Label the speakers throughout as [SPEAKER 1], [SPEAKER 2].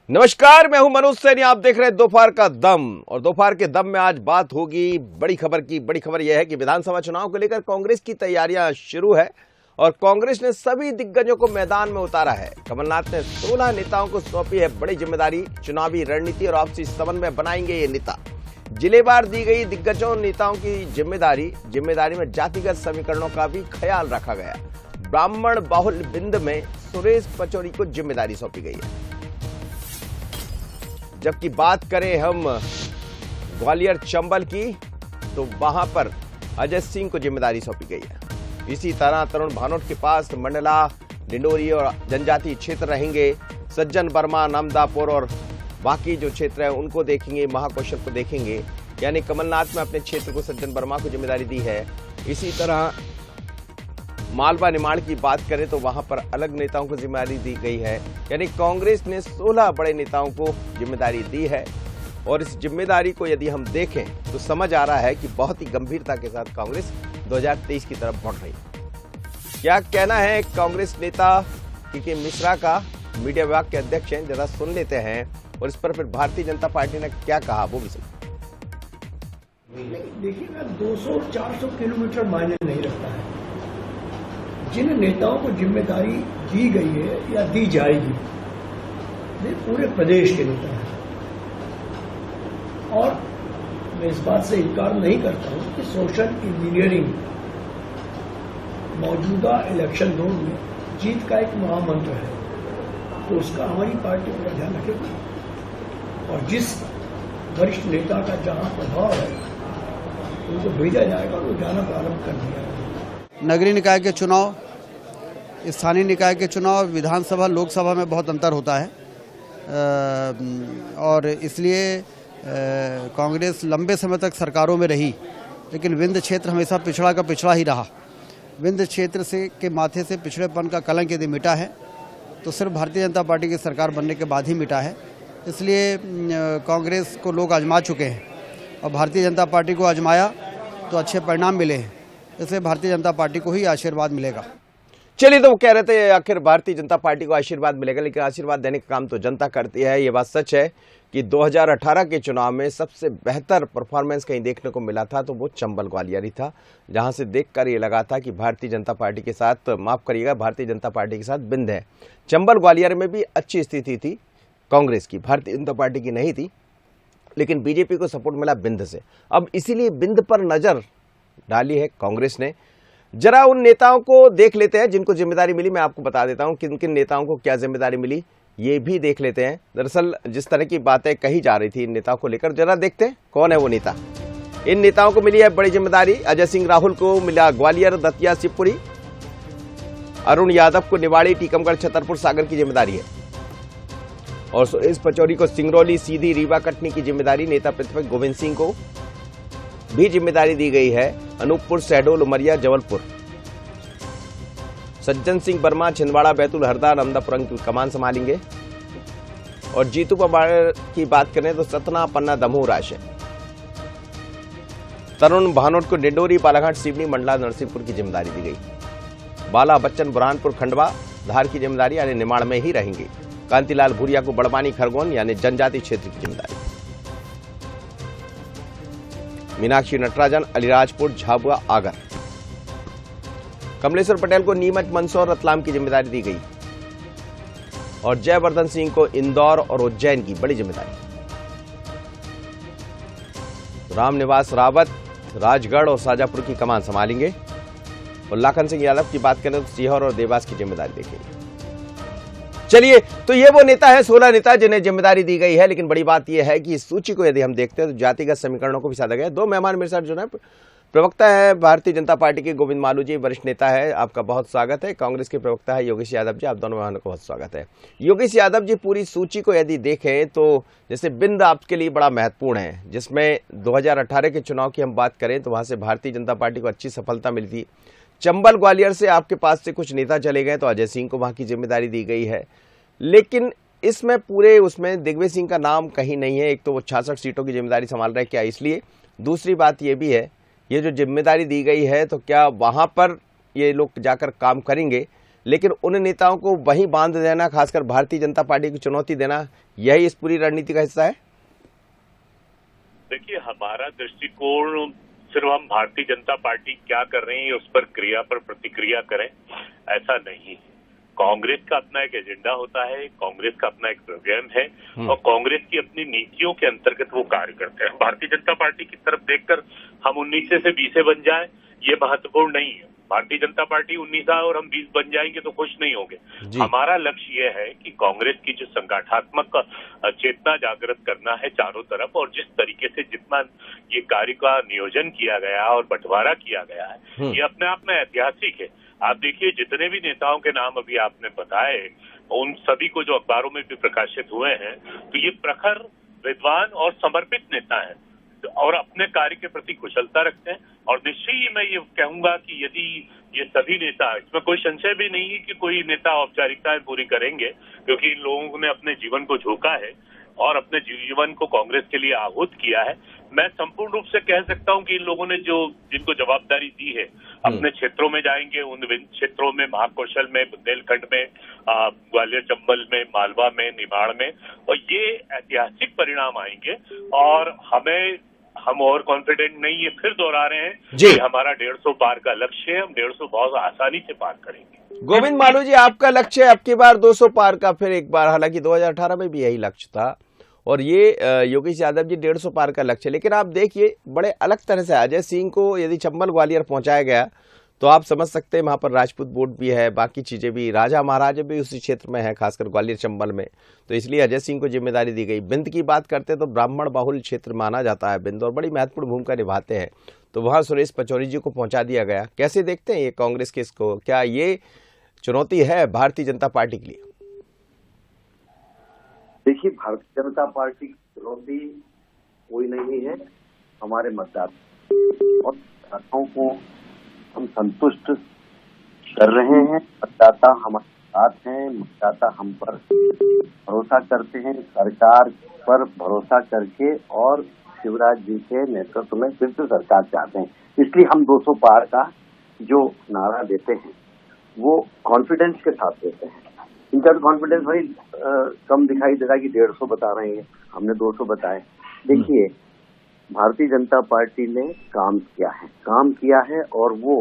[SPEAKER 1] नमस्कार, मैं हूं मनोज सैनी। आप देख रहे हैं दोपहर का दम। और दोपहर के दम में आज बात होगी बड़ी खबर की। बड़ी खबर यह है कि विधानसभा चुनाव को लेकर कांग्रेस की तैयारियां शुरू है और कांग्रेस ने सभी दिग्गजों को मैदान में उतारा है। कमलनाथ ने 16 नेताओं को सौंपी है बड़ी जिम्मेदारी। चुनावी रणनीति और आपसी समन्वय बनाएंगे ये नेता। जिलेवार दी गई दिग्गजों नेताओं की जिम्मेदारी में जातिगत समीकरणों का भी ख्याल रखा गया। ब्राह्मण बाहुल बिंद में सुरेश पचौरी को जिम्मेदारी सौंपी गई है। जबकि बात करें हम ग्वालियर चंबल की, तो वहां पर अजय सिंह को जिम्मेदारी सौंपी गई है। इसी तरह तरुण भानोट के पास मंडला, डिंडोरी और जनजातीय क्षेत्र रहेंगे। सज्जन वर्मा, नामदापुर और बाकी जो क्षेत्र है उनको देखेंगे, महाकौशल को देखेंगे। यानी कमलनाथ ने अपने क्षेत्र को सज्जन वर्मा को जिम्मेदारी दी है। इसी तरह मालवा निमाड़ की बात करें तो वहां पर अलग नेताओं को जिम्मेदारी दी गई है। यानी कांग्रेस ने 16 बड़े नेताओं को जिम्मेदारी दी है। और इस जिम्मेदारी को यदि हम देखें तो समझ आ रहा है कि बहुत ही गंभीरता के साथ कांग्रेस 2023 की तरफ बढ़ रही है। क्या कहना है कांग्रेस नेता के मिश्रा का, मीडिया विभाग के अध्यक्ष हैं, जरा सुन लेते हैं। और इस पर फिर भारतीय जनता पार्टी ने क्या कहा वो भी सुन।
[SPEAKER 2] देखिए ना, 200-400 किलोमीटर मायने नहीं रखता है। जिन नेताओं को जिम्मेदारी दी गई है या दी जाएगी, वे पूरे प्रदेश के नेता हैं। और मैं इस बात से इनकार नहीं करता हूं कि सोशल इंजीनियरिंग मौजूदा इलेक्शन दौर में जीत का एक महामंत्र है, तो उसका हमारी पार्टी पूरा ध्यान रखेगी। और जिस वरिष्ठ नेता का जहां प्रभाव है उनको भेजा जाएगा और वो जाना प्रारंभ कर दिया है।
[SPEAKER 3] नगरीय निकाय के चुनाव, स्थानीय निकाय के चुनाव, विधानसभा, लोकसभा में बहुत अंतर होता है। और इसलिए कांग्रेस लंबे समय तक सरकारों में रही, लेकिन विंध्य क्षेत्र हमेशा पिछड़ा का पिछड़ा ही रहा। विंध्य क्षेत्र से के माथे से पिछड़ेपन का कलंक यदि मिटा है तो सिर्फ भारतीय जनता पार्टी की सरकार बनने के बाद ही मिटा है। इसलिए कांग्रेस को लोग आजमा चुके हैं और भारतीय जनता पार्टी को आजमाया तो अच्छे परिणाम मिले हैं। इसलिए भारतीय जनता पार्टी को ही आशीर्वाद मिलेगा।
[SPEAKER 1] चलिए, तो वो कह रहे थे आखिर भारतीय जनता पार्टी को आशीर्वाद मिलेगा, लेकिन आशीर्वाद देने का काम तो जनता करती है। ये बात सच है कि 2018 के चुनाव में सबसे बेहतर परफॉर्मेंस कहीं देखने को मिला था तो वो चंबल ग्वालियर ही था, जहां से देखकर ये लगा था कि भारतीय जनता पार्टी के साथ, माफ करिएगा, भारतीय जनता पार्टी के साथ बिंद है। चंबल ग्वालियर में भी अच्छी स्थिति थी कांग्रेस की, भारतीय जनता पार्टी की नहीं थी, लेकिन बीजेपी को सपोर्ट मिला बिंद से। अब इसीलिए बिंद पर नजर डाली है कांग्रेस ने। जरा उन नेताओं को देख लेते हैं जिनको जिम्मेदारी मिली। मैं आपको बता देता हूं किन किन नेताओं को क्या जिम्मेदारी मिली, ये भी देख लेते हैं। दरअसल जिस तरह की बातें कही जा रही थी इन नेताओं को लेकर, जरा देखते हैं कौन है वो नेता। इन नेताओं को मिली है बड़ी जिम्मेदारी। अजय सिंह राहुल को मिला ग्वालियर, दतिया, शिवपुरी। अरुण यादव को निवाड़ी, टीकमगढ़, छतरपुर, सागर की जिम्मेदारी है। और सुरेश पचौरी को सिंगरौली, सीधी, रीवा, कटनी की जिम्मेदारी। नेता प्रतिपक्ष गोविंद सिंह को भी जिम्मेदारी दी गई है। अनूपपुर, शहडोल, उमरिया, जबलपुर। सज्जन सिंह वर्मा छिंदवाड़ा, बैतूल, हरदा, नंदापुरम की कमान संभालेंगे। और जीतू पवार की बात करें तो सतना, पन्ना, दमोह, रायसेन। तरुण भानोट को डिंडोरी, बालाघाट, सिवनी, मंडला, नरसिंहपुर की जिम्मेदारी दी गई। बाला बच्चन बुरहानपुर, खंडवा, धार की जिम्मेदारी यानी निमाड़ में ही रहेंगे। कांतिलाल भूरिया को बड़वानी, खरगोन यानी जनजातीय क्षेत्र की जिम्मेदारी। मीनाक्षी नटराजन, अलीराजपुर, झाबुआ, आगर। कमलेश्वर पटेल को नीमच, मंदसौर, रतलाम की जिम्मेदारी दी गई। और जयवर्धन सिंह को इंदौर और उज्जैन की बड़ी जिम्मेदारी। रामनिवास रावत राजगढ़ और शाजापुर की कमान संभालेंगे। और लाखन सिंह यादव की बात करें तो सीहोर और देवास की जिम्मेदारी देखेंगे। चलिए, तो ये वो नेता है, 16 नेता जिन्हें जिम्मेदारी दी गई है। लेकिन बड़ी बात यह है कि इस सूची को यदि हम देखते हैं तो जातिगत समीकरणों को भी साधा गया। दो मेहमान मेरे साथ जो है, प्रवक्ता है भारतीय जनता पार्टी के गोविंद मालू जी, वरिष्ठ नेता है, आपका बहुत स्वागत है। कांग्रेस के प्रवक्ता है योगेश यादव जी, आप दोनों मेहमानों को बहुत स्वागत है। योगेश यादव जी, पूरी सूची को यदि देखें तो जैसे बिंद आपके लिए बड़ा महत्वपूर्ण है, जिसमें 2018 के चुनाव की हम बात करें तो वहां से भारतीय जनता पार्टी को अच्छी सफलता मिली थी। चंबल ग्वालियर से आपके पास से कुछ नेता चले गए तो अजय सिंह को वहां की जिम्मेदारी दी गई है। लेकिन इसमें पूरे उसमें दिग्विजय सिंह का नाम कहीं नहीं है। एक तो वो 66 सीटों की जिम्मेदारी संभाल रहे, क्या इसलिए? दूसरी बात ये भी है, ये जो जिम्मेदारी दी गई है तो क्या वहां पर ये लोग जाकर काम करेंगे? लेकिन उन नेताओं को वहीं बांध देना, खासकर भारतीय जनता पार्टी को चुनौती देना, यही इस पूरी रणनीति का हिस्सा है।
[SPEAKER 4] देखिए, हमारा दृष्टिकोण सिर्फ हम भारतीय जनता पार्टी क्या कर रही है उस पर क्रिया पर प्रतिक्रिया करें, ऐसा नहीं है। कांग्रेस का अपना एक एजेंडा होता है, कांग्रेस का अपना एक प्रोग्राम है और कांग्रेस की अपनी नीतियों के अंतर्गत वो कार्य करते हैं। भारतीय जनता पार्टी की तरफ देखकर हम 19 से 20 बन जाए, ये महत्वपूर्ण नहीं है। भारतीय जनता पार्टी 19 और हम 20 बन जाएंगे तो खुश नहीं होंगे। हमारा लक्ष्य ये है कि कांग्रेस की जो संगठनात्मक चेतना जागृत करना है चारों तरफ, और जिस तरीके से जितना ये कार्य का नियोजन किया गया और बंटवारा किया गया है, ये अपने आप में ऐतिहासिक है। आप देखिए, जितने भी नेताओं के नाम अभी आपने बताए, उन सभी को जो अखबारों में भी प्रकाशित हुए हैं, तो ये प्रखर, विद्वान और समर्पित नेता हैं और अपने कार्य के प्रति कुशलता रखते हैं। और निश्चय ही मैं ये कहूंगा कि यदि ये सभी नेता, इसमें कोई संशय भी नहीं है कि कोई नेता औपचारिकताएं पूरी करेंगे, क्योंकि इन लोगों ने अपने जीवन को झोंका है और अपने जीवन को कांग्रेस के लिए आहूत किया है। मैं संपूर्ण रूप से कह सकता हूं कि इन लोगों ने जिनको जवाबदारी दी है, अपने क्षेत्रों में जाएंगे, उन क्षेत्रों में, महाकौशल में, बुंदेलखंड में, ग्वालियर चंबल में, मालवा में, निमाड़ में, और ये ऐतिहासिक परिणाम आएंगे। और हम और कॉन्फिडेंट नहीं है, फिर दोहरा रहे हैं कि हमारा 150 पार का लक्ष्य है, हम 150 बहुत आसानी से पार करेंगे।
[SPEAKER 1] गोविंद मालू जी, आपका लक्ष्य है अब की बार 200 पार का, फिर एक बार, हालांकि 2018 में भी यही लक्ष्य था, और ये योगेश यादव जी 150 पार का लक्ष्य। लेकिन आप देखिए, बड़े अलग तरह से अजय सिंह को यदि चंबल ग्वालियर पहुंचाया गया तो आप समझ सकते हैं वहां पर राजपूत वोट भी है, बाकी चीजें भी, राजा महाराजा भी उसी क्षेत्र में है, खासकर ग्वालियर चंबल में, तो इसलिए अजय सिंह को जिम्मेदारी दी गई। बिंद की बात करते तो ब्राह्मण बाहुल क्षेत्र माना जाता है बिंद, और बड़ी महत्वपूर्ण भूमिका निभाते हैं, तो वहां सुरेश पचौरी जी को पहुंचा दिया गया। कैसे देखते हैं ये कांग्रेस के इसको, क्या ये चुनौती है भारतीय जनता पार्टी के लिए?
[SPEAKER 5] देखिए, भारतीय जनता पार्टी की चुनौती कोई नहीं है, हमारे मतदाता और मतदाताओं को हम संतुष्ट कर रहे हैं। मतदाता हमारे साथ हैं, मतदाता हम पर भरोसा करते हैं, सरकार पर भरोसा करके, और शिवराज जी के नेतृत्व में फिर से सरकार चाहते हैं। इसलिए हम 200 पार का जो नारा देते हैं वो कॉन्फिडेंस के साथ देते हैं। इनका तो कॉन्फिडेंस भाई कम दिखाई दे रहा है कि 150 बता रहे हैं, हमने 200 बताए। देखिए, भारतीय जनता पार्टी ने काम किया है और वो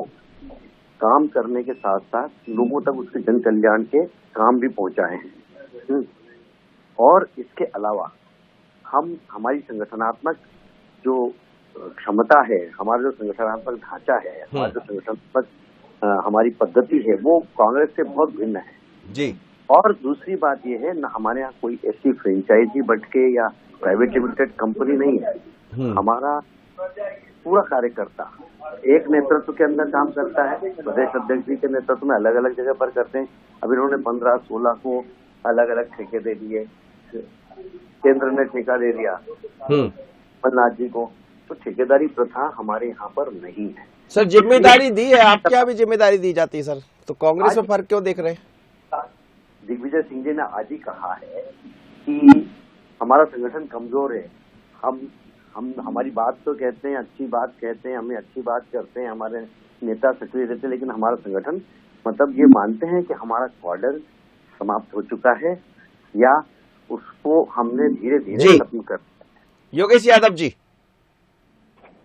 [SPEAKER 5] काम करने के साथ साथ लोगों तक उसके जन कल्याण के काम भी पहुंचाए हैं। और इसके अलावा हमारी संगठनात्मक जो क्षमता है, हमारा जो संगठनात्मक ढांचा है, हमारा जो संगठनात्मक हमारी पद्धति है, वो कांग्रेस से बहुत भिन्न है
[SPEAKER 1] जी।
[SPEAKER 5] और दूसरी बात यह है, न हमारे यहाँ कोई ऐसी फ्रेंचाइजी बटके या प्राइवेट लिमिटेड कंपनी नहीं है। हमारा पूरा कार्यकर्ता एक नेतृत्व के अंदर काम करता है, प्रदेश अध्यक्ष जी के नेतृत्व में अलग अलग जगह पर करते हैं। अभी उन्होंने 15-16 को अलग अलग ठेके दे दिए, केंद्र ने ठेका दे दिया कमलनाथ जी को, तो ठेकेदारी प्रथा हमारे यहाँ पर नहीं है।
[SPEAKER 1] सर, जिम्मेदारी दी है, आपके यहाँ भी जिम्मेदारी दी जाती है सर, तो कांग्रेस में फर्क क्यों देख रहे हैं?
[SPEAKER 5] दिग्विजय सिंह जी ने आज ही कहा है कि हमारा संगठन कमजोर है। हम हमारी बात तो कहते हैं, अच्छी बात कहते हैं, हमें अच्छी बात करते हैं, हमारे नेता सक्रिय रहते हैं, लेकिन हमारा संगठन मतलब ये मानते हैं कि हमारा क्वार्टर समाप्त हो चुका है या उसको हमने धीरे धीरे खत्म कर।
[SPEAKER 1] योगेश यादव जी,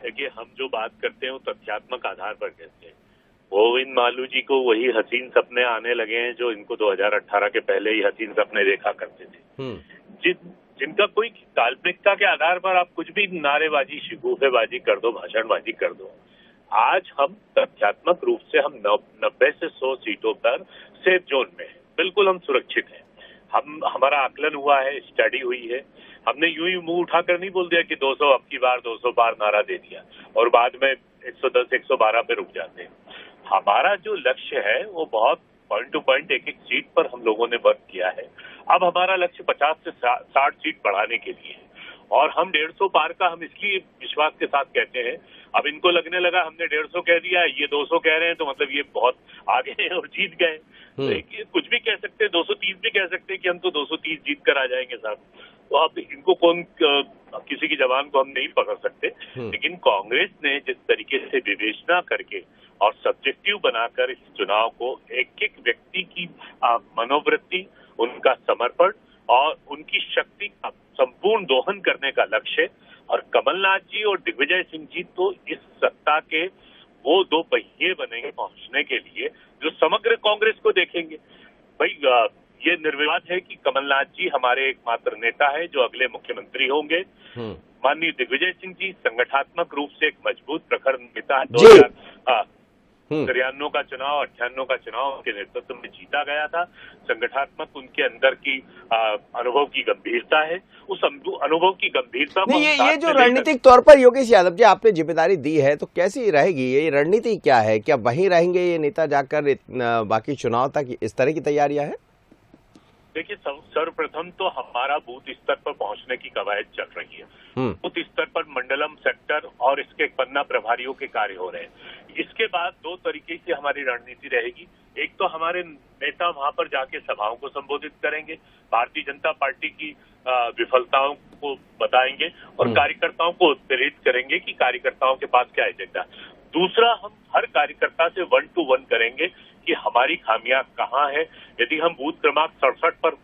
[SPEAKER 4] देखिए, हम जो बात करते हैं वो तथ्यात्मक आधार पर कहते हैं। गोविंद मालू जी को वही हसीन सपने आने लगे हैं जो इनको 2018 के पहले ही हसीन सपने देखा करते थे, जिनका कोई काल्पनिकता के आधार पर आप कुछ भी नारेबाजी, शिगुफेबाजी कर दो, भाषणबाजी कर दो। आज हम तथ्यात्मक रूप से हम 90 से 100 सीटों पर सेफ जोन में हैं, बिल्कुल हम सुरक्षित हैं। हमारा आकलन हुआ है, स्टडी हुई है, हमने यूं ही मुंह उठाकर नहीं बोल दिया कि 200 अब की बार 200 बार नारा दे दिया और बाद में 110-112 पे रुक जाते हैं। हमारा जो लक्ष्य है वो बहुत पॉइंट टू पॉइंट एक सीट पर हम लोगों ने वर्क किया है। अब हमारा लक्ष्य 50 से 60 सीट बढ़ाने के लिए है और हम 150 पार का हम इसलिए विश्वास के साथ कहते हैं। अब इनको लगने लगा हमने 150 कह दिया, ये 200 कह रहे हैं तो मतलब ये बहुत आगे हैं और जीत गए। तो कुछ भी कह सकते हैं, 230 भी कह सकते हैं कि हम तो 230 जीत कर आ जाएंगे साहब। तो अब इनको कौन, किसी की जबान को हम नहीं पकड़ सकते। लेकिन कांग्रेस ने जिस तरीके से विवेचना करके और सब्जेक्टिव बनाकर इस चुनाव को एक एक व्यक्ति की मनोवृत्ति, उनका समर्पण और उनकी शक्ति का संपूर्ण दोहन करने का लक्ष्य, और कमलनाथ जी और दिग्विजय सिंह जी तो इस सत्ता के वो दो पहिए बनेंगे पहुंचने के लिए जो समग्र कांग्रेस को देखेंगे। भाई ये निर्विवाद है कि कमलनाथ जी हमारे एकमात्र नेता है जो अगले मुख्यमंत्री होंगे। माननीय दिग्विजय सिंह जी संगठनात्मक रूप से एक मजबूत प्रखर नेता है। 93 का चुनाव, 98 का चुनाव उनके नेतृत्व में जीता गया था। संगठनात्मक उनके अंदर की अनुभव की गंभीरता है। उस अनुभव की गंभीरता को
[SPEAKER 1] ये जो रणनीतिक तौर पर योगेश यादव जी आपने जिम्मेदारी दी है तो कैसी रहेगी ये रणनीति, क्या है? क्या वहीं रहेंगे ये नेता जाकर बाकी चुनाव तक? इस तरह की तैयारियां हैं?
[SPEAKER 4] देखिए, सर्वप्रथम तो हमारा बूथ स्तर पर पहुंचने की कवायद चल रही है। बूथ स्तर पर मंडलम, सेक्टर और इसके पन्ना प्रभारियों के कार्य हो रहे हैं। इसके बाद दो तरीके से हमारी रणनीति रहेगी। एक तो हमारे नेता वहां पर जाके सभाओं को संबोधित करेंगे, भारतीय जनता पार्टी की विफलताओं को बताएंगे और कार्यकर्ताओं को उत्प्रेरित करेंगे कि कार्यकर्ताओं के पास क्या एजेंडा। दूसरा, हम हर कार्यकर्ता से 1 to 1 करेंगे कि हमारी खामियां कहाँ है। यदि हम बूथ क्रमांक 67 पर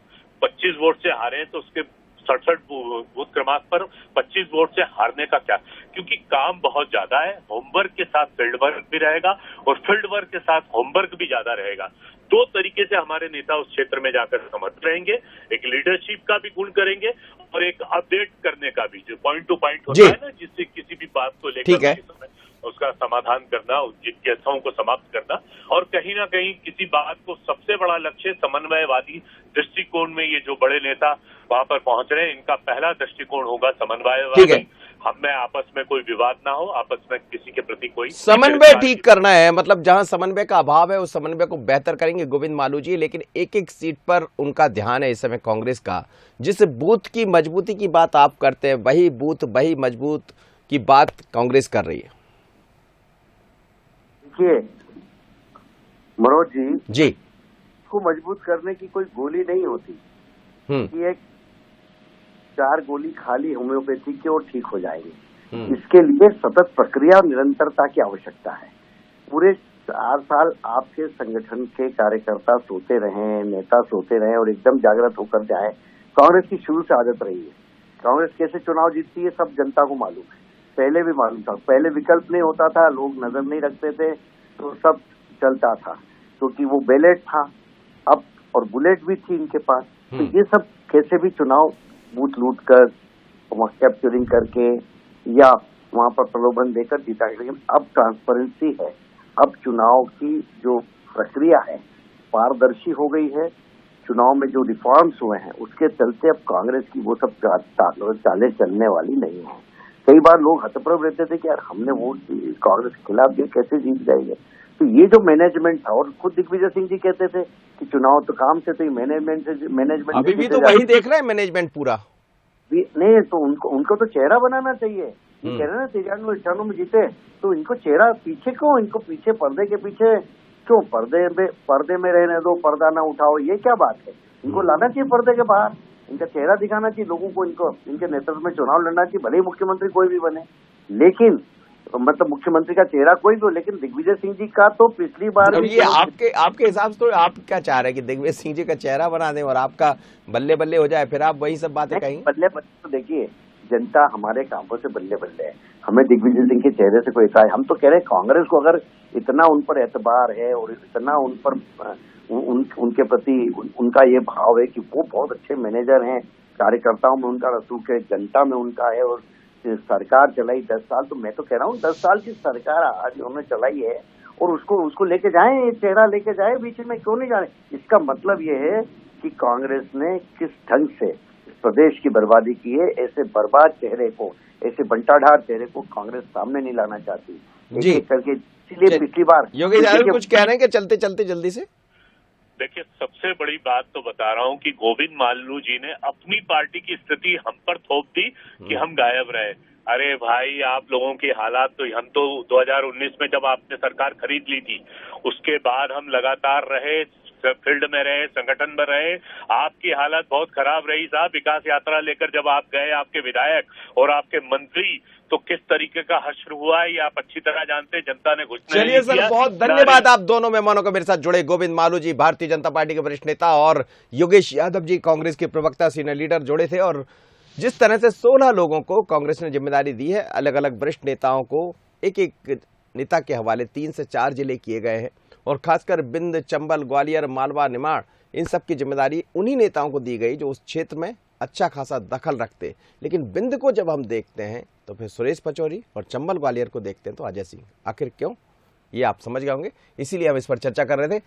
[SPEAKER 4] 25 वोट से हारे हैं तो उसके 67 बूथ क्रमांक पर 25 वोट से हारने का क्या, क्योंकि काम बहुत ज्यादा है। होमवर्क के साथ फील्ड वर्क भी रहेगा और फील्ड वर्क के साथ होमवर्क भी ज्यादा रहेगा। दो तरीके से हमारे नेता उस क्षेत्र में जाकर समर्थ रहेंगे, एक लीडरशिप का भी गुण करेंगे और एक अपडेट करने का भी, जो पॉइंट टू पॉइंट होता है ना, जिससे किसी भी बात को लेकर उसका समाधान करना, जिज्ञासाओं को समाप्त करना। और कहीं ना कहीं किसी बात को सबसे बड़ा लक्ष्य समन्वयवादी दृष्टिकोण में ये जो बड़े नेता वहां पर पहुंच रहे हैं, इनका पहला दृष्टिकोण होगा समन्वयवादी। हमें आपस में कोई विवाद ना हो, आपस में किसी के प्रति कोई
[SPEAKER 1] समन्वय ठीक करना है। मतलब जहां समन्वय का अभाव है उस समन्वय को बेहतर करेंगे गोविंद मालू जी। लेकिन एक एक सीट पर उनका ध्यान है इस समय कांग्रेस का। जिस बूथ की मजबूती की बात आप करते हैं वही बूथ, वही मजबूत की बात कांग्रेस कर रही है।
[SPEAKER 5] देखिए मनोज जी,
[SPEAKER 1] को
[SPEAKER 5] मजबूत करने की कोई गोली नहीं होती कि एक 4 गोली खाली होम्योपैथी की और ठीक हो जाएगी। इसके लिए सतत प्रक्रिया और निरंतरता की आवश्यकता है। पूरे 4 साल आपके संगठन के कार्यकर्ता सोते रहे, नेता सोते रहे और एकदम जागृत होकर जाए। कांग्रेस की शुरू से आदत रही है। कांग्रेस कैसे चुनाव जीतती है सब जनता को मालूम है, पहले भी मालूम था। पहले विकल्प नहीं होता था, लोग नजर नहीं रखते थे तो सब चलता था क्योंकि वो बैलेट था। अब और बुलेट भी थी इनके पास, तो ये सब कैसे भी चुनाव बूथ लूट कर, कैप्चरिंग करके या वहां पर प्रलोभन देकर जीता। लेकिन अब ट्रांसपेरेंसी है, अब चुनाव की जो प्रक्रिया है पारदर्शी हो गई है। चुनाव में जो रिफॉर्म्स हुए हैं उसके चलते अब कांग्रेस की वो सब चालें चलने वाली नहीं है। कई बार लोग हतप्रभ रहते थे कि यार हमने वोट कांग्रेस के खिलाफ दिए, कैसे जीत जाएंगे। तो ये जो मैनेजमेंट था, और खुद दिग्विजय सिंह जी कहते थे कि चुनाव तो काम से, तो मैनेजमेंट
[SPEAKER 1] अभी भी तो वही देख रहे हैं मैनेजमेंट पूरा
[SPEAKER 5] नहीं। तो उनको तो चेहरा बनाना चाहिए। ये कह रहे ना 93 में जीते, तो इनको चेहरा पीछे क्यों, इनको पीछे पर्दे के पीछे क्यों, पर्दे में रहने दो, पर्दा ना उठाओ, ये क्या बात है। इनको लाना चाहिए पर्दे के बाहर, इनका चेहरा दिखाना चाहिए लोगों को। इनको इनके नेतृत्व में चुनाव लड़ना चाहिए, भले ही मुख्यमंत्री कोई भी बने, लेकिन मतलब मुख्यमंत्री का चेहरा कोई भी हो। लेकिन दिग्विजय सिंह जी का तो पिछली बार
[SPEAKER 1] ये आपके हिसाब से तो आप क्या चाह रहे हैं कि दिग्विजय सिंह जी का चेहरा बना दें और आपका बल्ले बल्ले हो जाए, फिर आप वही सब बातें कहेंगे?
[SPEAKER 5] बल्ले बल्ले तो देखिए, जनता हमारे कामों से बल्ले बल्ले है। हमें दिग्विजय सिंह के चेहरे से कोई इतना, हम तो कह रहे हैं कांग्रेस को अगर इतना उन पर एतबार है और इतना उन पर उनके प्रति उनका ये भाव है कि वो बहुत अच्छे मैनेजर हैं, कार्यकर्ताओं में उनका रसूख है, जनता में उनका है, और सरकार चलाई 10 साल, तो मैं तो कह रहा हूँ 10 साल की सरकार आज उन्होंने चलाई है और उसको लेके जाएं, ये चेहरा लेके जाए, बीच में क्यों नहीं जा रहे। इसका मतलब ये है कि कांग्रेस ने किस ढंग से प्रदेश की बर्बादी की है। ऐसे बर्बाद चेहरे को, ऐसे बंटाढार चेहरे को कांग्रेस सामने नहीं लाना चाहती जी करके। इसलिए पिछली बार
[SPEAKER 1] योगेश यादव कुछ कह रहे हैं कि चलते चलते जल्दी से।
[SPEAKER 4] देखिए, सबसे बड़ी बात तो बता रहा हूं कि गोविंद माल्लू जी ने अपनी पार्टी की स्थिति हम पर थोप दी कि हम गायब रहे। अरे भाई, आप लोगों की हालात तो, हम तो 2019 में जब आपने सरकार खरीद ली थी, उसके बाद हम लगातार रहे, फील्ड में रहे, संगठन में रहे। आपकी हालत बहुत खराब रही साहब। विकास यात्रा लेकर जब आप गए, आपके विधायक और आपके मंत्री, तो किस तरीके का हश्र हुआ है ये आप अच्छी तरह जानते हैं। जनता ने घुसने
[SPEAKER 1] चलिए
[SPEAKER 4] नहीं
[SPEAKER 1] सर,
[SPEAKER 4] किया।
[SPEAKER 1] बहुत धन्यवाद आप दोनों मेहमानों को मेरे साथ जुड़े। गोविंद मालू जी, भारतीय जनता पार्टी के वरिष्ठ नेता, और योगेश यादव जी, कांग्रेस के प्रवक्ता, सीनियर लीडर, जुड़े थे। और जिस तरह से 16 लोगों को कांग्रेस ने जिम्मेदारी दी है, अलग अलग वरिष्ठ नेताओं को एक एक नेता के हवाले 3 से 4 जिले किए गए हैं, और खासकर बिंद, चंबल, ग्वालियर, मालवा, निमाड़, इन सब की जिम्मेदारी उन्हीं नेताओं को दी गई जो उस क्षेत्र में अच्छा खासा दखल रखते। लेकिन बिंद को जब हम देखते हैं तो फिर सुरेश पचौरी, और चंबल ग्वालियर को देखते हैं तो अजय सिंह। आखिर क्यों, ये आप समझ गए होंगे, इसीलिए हम इस पर चर्चा कर रहे थे।